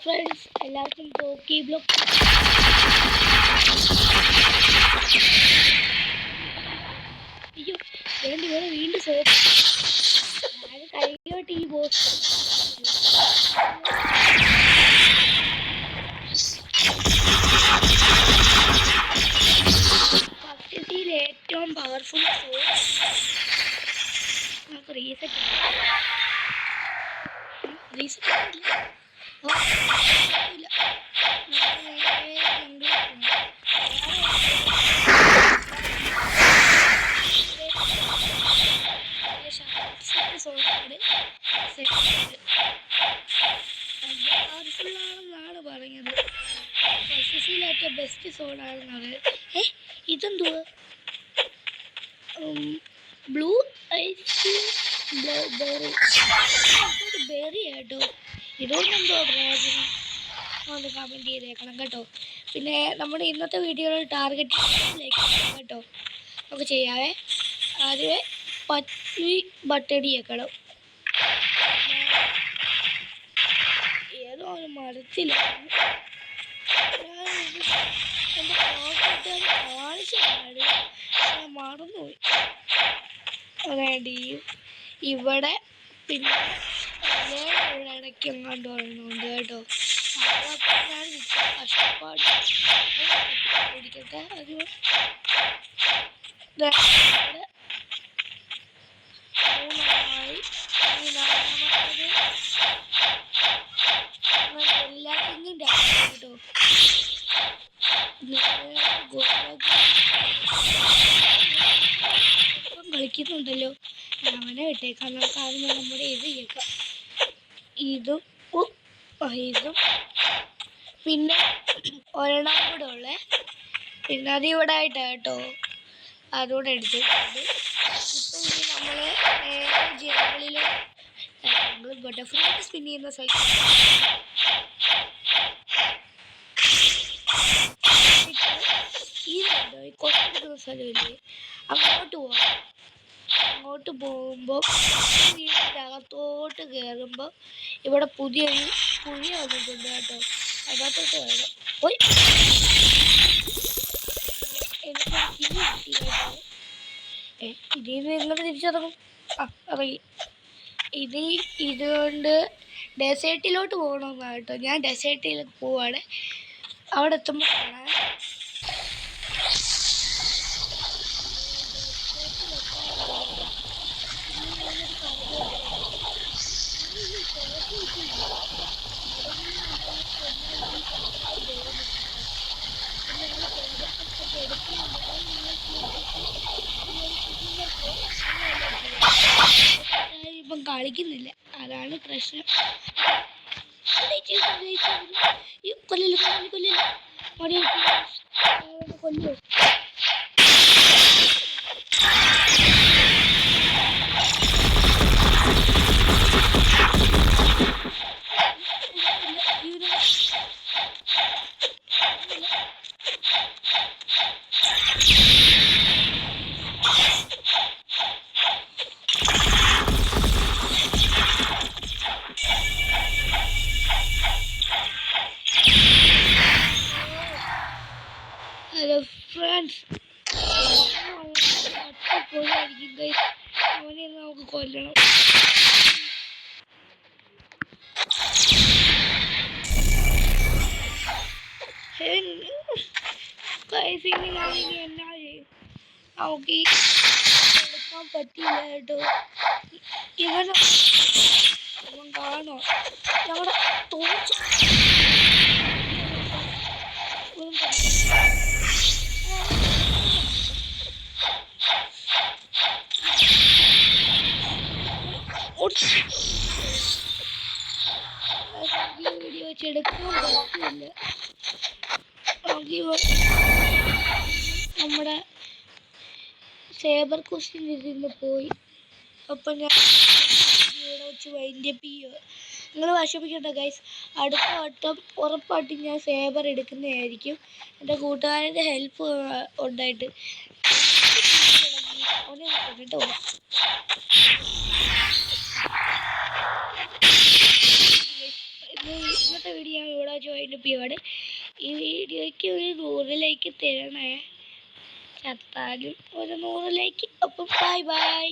Friends, എല്ലാവർക്കും പോക്കി block അയ്യോ വേണ്ടി വേറെ വീണ്ടും സോപ്പ് അത് കഴിയോട്ട് ഈ ബോസ് പദ്ധതിയിൽ ഏറ്റവും പവർഫുൾ സോപ്പ് നമുക്ക് റീസെറ്റ് പവർഫുള്ളാണെന്നാണ് പറഞ്ഞത്. ഏറ്റവും ബെസ്റ്റ് സോഡാണെന്നാണ്. ഇതെന്തുവാ? ബ്ലൂ ഐസ് ബെറി കേട്ടോ. ഇതൊന്നെന്തോ പ്രയോജനം ഒന്ന് കമൻറ്റ് ചെയ്തേക്കണം കേട്ടോ. പിന്നെ നമ്മുടെ ഇന്നത്തെ വീഡിയോയിൽ ടാർഗറ്റ് ലൈക്ക് കേട്ടോ. നമുക്ക് ചെയ്യാവേ. ആദ്യമേ പച്ചി ബട്ടടി വെക്കണം. ഏതോ ഒരു മരത്തിലാണ് എൻ്റെ പോക്കറ്റ് കാണിച്ചാണ്, ഞാൻ മറന്നുപോയി. വേണ്ടി ഇവിടെ പിന്നെ ഇവിടെ ഇടയ്ക്ക് എങ്ങാണ്ട് പറയുന്നുണ്ട് കേട്ടോ. ഞാൻ കഷ്ടപ്പാട് പിടിക്കട്ടെ. അത് മൂന്നായി എല്ലാത്തിനും കേട്ടോ. കളിക്കുന്നുണ്ടല്ലോ, അവനെ വിട്ടേക്കാം. നമുക്ക് ആദ്യം നമ്മുടെ ഇത് കേൾക്കാം. ഇതും ഇതും പിന്നെ ഒരെണ്ണം കൂടെ ഉള്ളേ. പിന്നെ അത് ഇവിടെ ആയിട്ടാണ് കേട്ടോ. അതുകൂടെ എടുത്തിട്ടുണ്ട്. ഇപ്പം ഇനി നമ്മൾ നേരെ ജേബിളിൽ നമ്മൾ ബട്ടർഫ്ലൈ സ്പിൻ ചെയ്യുന്ന സ്ഥലത്ത് ഇതുണ്ടോ, ഈ കൊണ്ടെടുക്കുന്ന സ്ഥലമില്ലേ, അങ്ങോട്ട് പോകാം. അങ്ങോട്ട് പോകുമ്പോൾ വീടിൻ്റെ അകത്തോട്ട് കയറുമ്പോൾ ഇവിടെ പുതിയൊരു കുഴി വന്നിട്ടുണ്ട് കേട്ടോ. അതിനകത്തോട്ട് വേണം പോയി. എനിക്ക് കിട്ടി കേട്ടോ. ഇതിൽ നിന്ന് എങ്ങനെ തിരിച്ചിറങ്ങും? ഇറങ്ങി. ഇതുകൊണ്ട് ഡെസേർട്ടിലോട്ട് പോകണമെന്നാണ് കേട്ടോ. ഞാൻ ഡെസേർട്ടിലേക്ക് പോവാണ്. അവിടെ എത്തുമ്പോൾ കാണാൻ. ഇപ്പം കളിക്കുന്നില്ല, അതാണ് പ്രശ്നം. കൊല്ലു കൊല്ലു ഹലോ ഫ്രണ്ട്സ്, അവനെ നമുക്ക് കൊല്ലണം. എന്നാ ചെയ്യും? നമുക്ക് എടുക്കാൻ പറ്റില്ല കേട്ടോ. ഇവൻ കാണോ ഞങ്ങളുടെ തോച്ചു വീഡിയോ വെച്ചെടുക്കാൻ പറ്റില്ല. നമ്മുടെ സേബർ ക്വസ്റ്റ്യൻ ഇതിന്ന് പോയി. അപ്പം ഞാൻ ഇവിടെ വെച്ച് വൈൻഡപ്പ് ചെയ്യുക. നിങ്ങൾ വിഷമിക്കണ്ട ഗൈസ്. അടുത്ത വട്ടം ഉറപ്പായിട്ടും ഞാൻ സേബർ എടുക്കുന്നതായിരിക്കും. എൻ്റെ കൂട്ടുകാരൻ്റെ ഹെൽപ്പ് ഉണ്ടായിട്ട് അവനെ കൊണ്ടിട്ട് പോകാം. ഇന്നത്തെ ഇന്നത്തെ വീഡിയോ ഞാൻ ഇവിടെ ജോയിൻ ചെയ്യുവാണ്. ഈ വീഡിയോയ്ക്ക് ഒരു 100 ലൈക്ക് തരണേ. ചത്താലും ഒരു 100 ലൈക്ക്. അപ്പം ബൈ ബൈ.